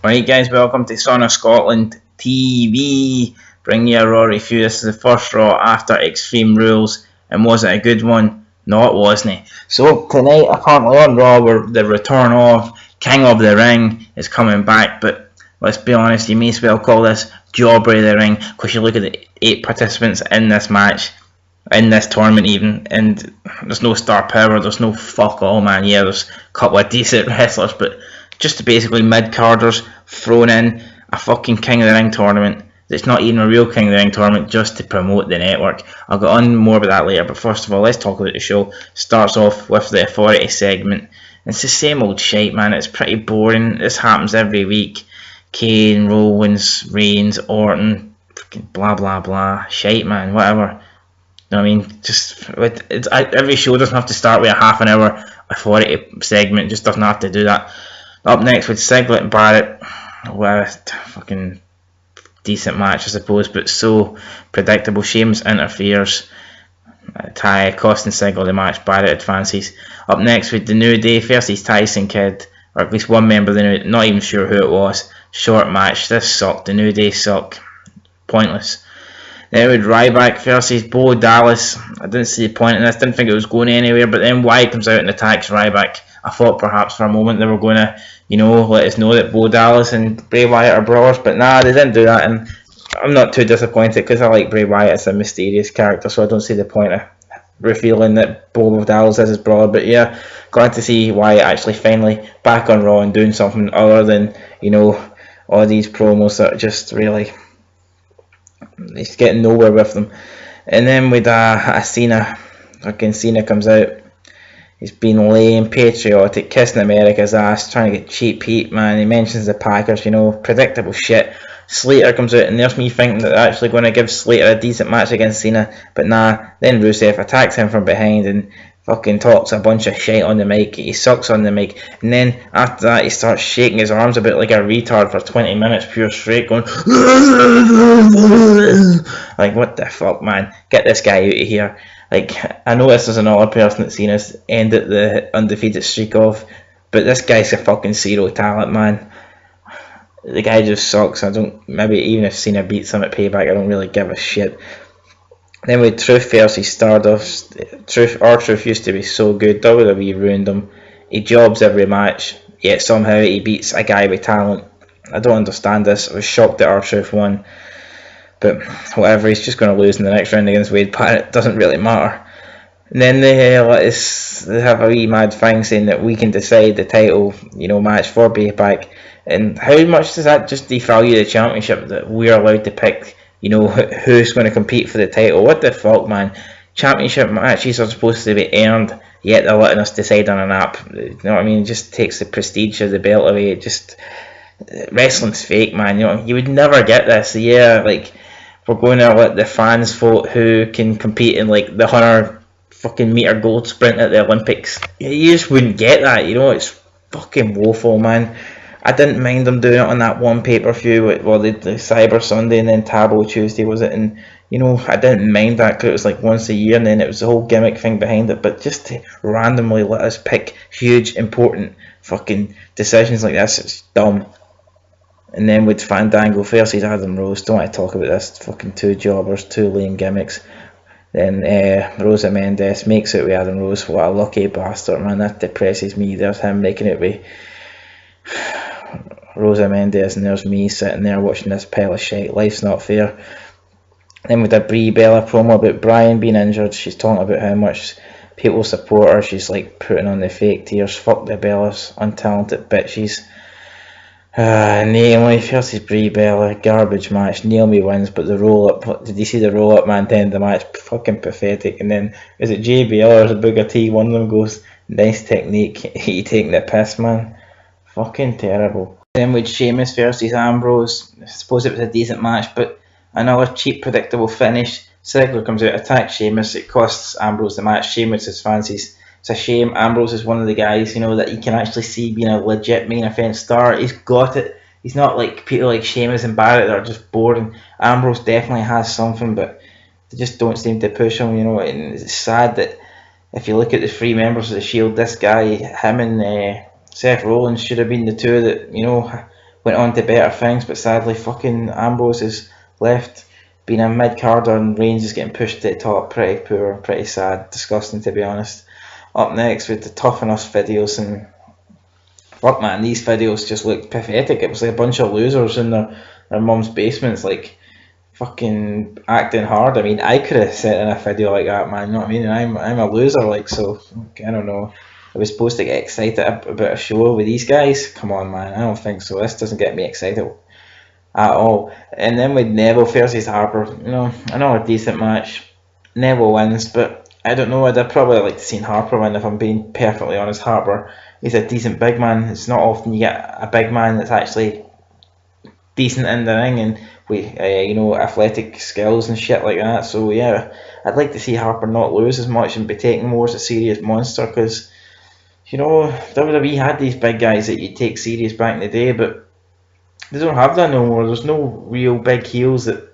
Right guys, welcome to Son of Scotland TV. Bring you a Raw review. This is the first Raw after Extreme Rules, and was it a good one? No, it wasn't. So tonight, apparently on Raw, the return of King of the Ring is coming back, but let's be honest, you may as well call this Jobbery of the Ring, because you look at the 8 participants in this match, in this tournament even, and there's no star power, there's no fuck all, man. Yeah, there's a couple of decent wrestlers, but just basically mid-carders thrown in a fucking King of the Ring tournament. It's not even a real King of the Ring tournament, just to promote the network. I'll get on more about that later, but first of all, let's talk about the show. Starts off with the Authority segment. It's the same old shite, man. It's pretty boring. This happens every week. Kane, Rollins, Reigns, Orton, fucking blah blah blah. Shite, man. Whatever. You know what I mean? Just every show doesn't have to start with a half an hour Authority segment. Just doesn't have to do that. Up next with Siglet and Barrett. Well, fucking decent match, I suppose, but so predictable. Sheamus interferes. Ty costing Siglet the match. Barrett advances. Up next with the New Day versus Tyson Kidd, or at least one member of the New Day. Not even sure who it was. Short match. This sucked. The New Day suck. Pointless. Then with Ryback versus Bo Dallas. I didn't see the point in this. Didn't think it was going anywhere. But then Wyatt comes out and attacks Ryback. I thought perhaps for a moment they were going to, let us know that Bo Dallas and Bray Wyatt are brothers. But nah, they didn't do that. And I'm not too disappointed because I like Bray Wyatt as a mysterious character. So I don't see the point of revealing that Bo Dallas is his brother. But yeah, glad to see Wyatt actually finally back on Raw and doing something other than, all these promos that are just really... he's getting nowhere with them. And then with Cena, fucking Cena comes out. He's been lame, patriotic, kissing America's ass, trying to get cheap heat, man. He mentions the Packers, predictable shit. Slater comes out, and there's me thinking that they're actually going to give Slater a decent match against Cena, but nah. Then Rusev attacks him from behind and fucking talks a bunch of shit on the mic. He sucks on the mic, and then after that he starts shaking his arms a bit like a retard for 20 minutes, pure straight, going like, what the fuck, man? Get this guy out of here. Like, I know this is another person that's seen us end at the undefeated streak of, but this guy's a fucking zero talent, man. The guy just sucks. Maybe even if Cena beats him at Payback, I don't really give a shit. Then with Truth versus Stardust. Truth used to be so good. WWE ruined him. He jobs every match, yet somehow he beats a guy with talent. I don't understand this. I was shocked that R-Truth won. But whatever, he's just going to lose in the next round against Wade Barrett. It doesn't really matter. And then they have a wee mad thing saying that we can decide the title, match for Payback. And how much does that just devalue the championship that we're allowed to pick, who's going to compete for the title? What the fuck, man? Championship matches are supposed to be earned, yet they're letting us decide on an app. You know what I mean? It just takes the prestige of the belt away. Wrestling's fake, man. You would never get this. Yeah, like, we're going to let the fans vote who can compete in like the 100 fucking meter gold sprint at the Olympics. You just wouldn't get that. It's fucking woeful, man. I didn't mind them doing it on that one pay-per-view, the Cyber Sunday and then Tabo Tuesday, was it? And I didn't mind that because it was like once a year, and then it was the whole gimmick thing behind it. But just to randomly let us pick huge, important fucking decisions like this, it's dumb. And then with Fandango versus Adam Rose, don't want to talk about this. Fucking 2 jobbers, 2 lame gimmicks. Then Rosa Mendes makes it with Adam Rose. What a lucky bastard, man. That depresses me. There's him making it with Rosa Mendes, and there's me sitting there watching this pile of shit. Life's not fair. Then with a Brie Bella promo about Brian being injured, she's talking about how much people support her. She's like putting on the fake tears. Fuck the Bellas, untalented bitches. Naomi versus Brie Bella, garbage match. Naomi wins, but the roll up, did you see the roll up, man, to end the match? Fucking pathetic. And then, is it JBL or is it Booker T? One of them goes, nice technique. You taking the piss, man. Fucking terrible. Then with Sheamus versus Ambrose, I suppose it was a decent match, but another cheap, predictable finish. Ziggler comes out, attacks Sheamus. It costs Ambrose the match. Sheamus fancies. It's a shame. Ambrose is one of the guys, that you can actually see being a legit main event star. He's got it. He's not like people like Sheamus and Barrett that are just boring. Ambrose definitely has something, but they just don't seem to push him, and it's sad that if you look at the 3 members of the Shield, this guy, him and Seth Rollins should have been the 2 that, went on to better things, but sadly fucking Ambrose has left, being a mid-carder, and Reigns is getting pushed to the top. Pretty poor, pretty sad, disgusting to be honest. Up next with the Toughen Us videos, and fuck man, these videos just looked pathetic. It was like a bunch of losers in their mum's basements, like fucking acting hard. I mean, I could have set in a video like that, man. You know what I mean? And I'm a loser, like, so I don't know. I was supposed to get excited about a show with these guys. Come on, man. I don't think so. This doesn't get me excited at all. And then with Neville versus Harper, you know, another decent match. Neville wins, but I don't know. I'd probably like to see Harper win if I'm being perfectly honest. Harper, he's a decent big man. It's not often you get a big man that's actually decent in the ring and with you know, athletic skills and shit like that. So yeah, I'd like to see Harper not lose as much and be taken more as a serious monster, because you know, WWE had these big guys that you take serious back in the day, but they don't have that no more. There's no real big heels that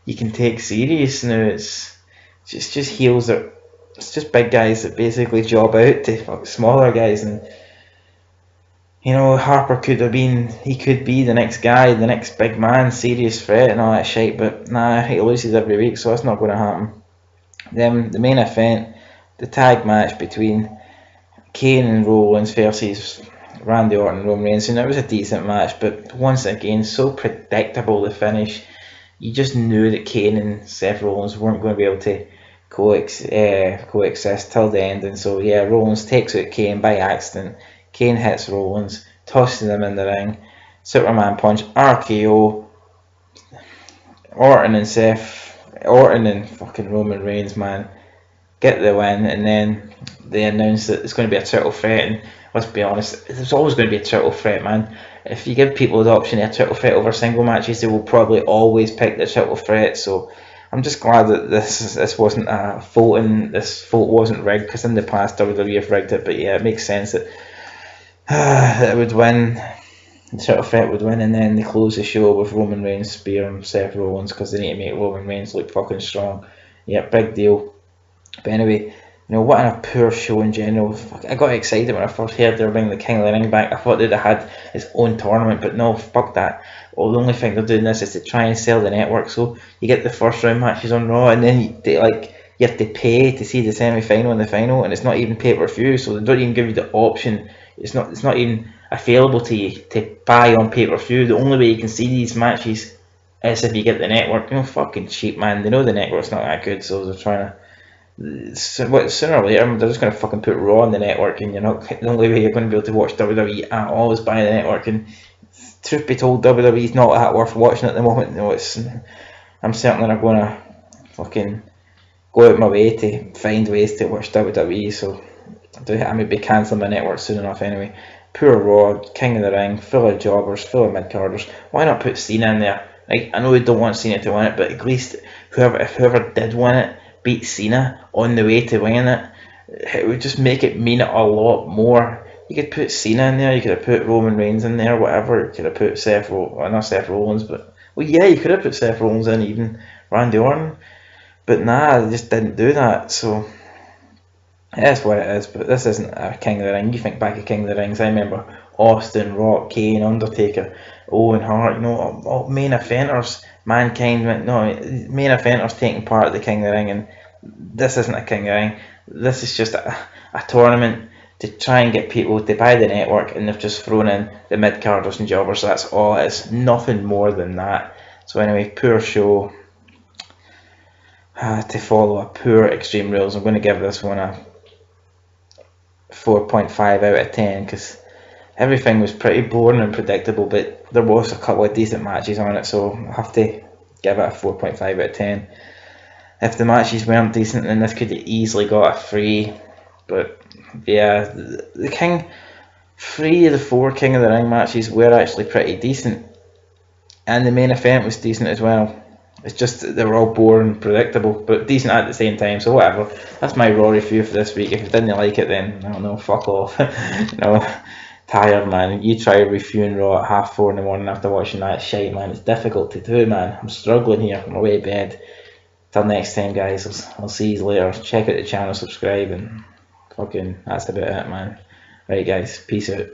you can take serious now. It's just heels that, it's just big guys that basically job out to smaller guys. And you know, Harper could be the next guy, the next big man, serious threat and all that shit, but nah, he loses every week, so that's not going to happen. Then the main event, the tag match between Kane and Rollins versus Randy Orton and Roman Reigns, and it was a decent match, but once again, so predictable the finish. You just knew that Kane and Seth Rollins weren't going to be able to coexist till the end, and so yeah, Rollins takes out Kane by accident. Kane hits Rollins, tosses him in the ring, Superman punch, RKO, Orton and fucking Roman Reigns, man, get the win. And then they announced that it's going to be a triple threat, and let's be honest, there's always going to be a triple threat, man. If you give people the option of a triple threat over single matches, they will probably always pick the triple threat. So I'm just glad that this wasn't a voting, this vote wasn't rigged, because in the past WWE have rigged it. But yeah, it makes sense that it would win, the triple threat would win, and then they close the show with Roman Reigns spearing Seth Rollins, because they need to make Roman Reigns look fucking strong. Yeah, big deal. But anyway, you know, what a poor show in general. I got excited when I first heard they were bringing the King of the Ring back. I thought they'd have had its own tournament, but no, fuck that. Well, the only thing they're doing this is to try and sell the network. So you get the first round matches on Raw, and then you have to pay to see the semi-final and the final, and it's not even pay-per-view, so they don't even give you the option. It's not even available to you to buy on pay-per-view. The only way you can see these matches is if you get the network. You know, fucking cheap, man. They know the network's not that good, so they're trying to. Sooner or later, they're just going to fucking put Raw on the network, and you're not, the only way you're going to be able to watch WWE at all is by the network. And truth be told, WWE's not that worth watching at the moment. No, I'm certainly not going to fucking go out my way to find ways to watch WWE. So I may be cancelling my network soon enough anyway. Poor Raw, King of the Ring, full of jobbers, full of mid-carders. Why not put Cena in there? Like, I know we don't want Cena to win it, but at least whoever did win it beat Cena on the way to winning it, it would just make it mean a lot more. You could put Cena in there, you could have put Roman Reigns in there, whatever. You could have put not Seth Rollins, but well, yeah, you could have put Seth Rollins in, even Randy Orton, but nah, they just didn't do that. So that's what it is. But this isn't a King of the Ring. You think back at King of the Rings, I remember Austin, Rock, Kane, Undertaker, Owen Hart, you know, all main eventers. Mankind, no, main eventers taking part at the King of the Ring, and this isn't a King of the Ring. This is just a tournament to try and get people to buy the network, and they've just thrown in the mid-carders and jobbers. So that's all. It's nothing more than that. So anyway, poor show. To follow a poor Extreme Rules, I'm going to give this one a 4.5 out of 10, because everything was pretty boring and predictable, but there was a couple of decent matches on it, so I have to give it a 4.5 out of 10. If the matches weren't decent, then this could have easily got a 3. But yeah, the 3 of the 4 King of the Ring matches were actually pretty decent, and the main event was decent as well. It's just that they were all boring and predictable, but decent at the same time, so whatever. That's my Raw review for this week. If you didn't like it, then I don't know, fuck off. Tired, man. You try reviewing Raw at 4:30 in the morning after watching that shite, man. It's difficult to do, man. I'm struggling here on my way to bed. Till next time, guys. I'll see you later. Check out the channel, subscribe, and fucking that's about it, man. Right, guys. Peace out.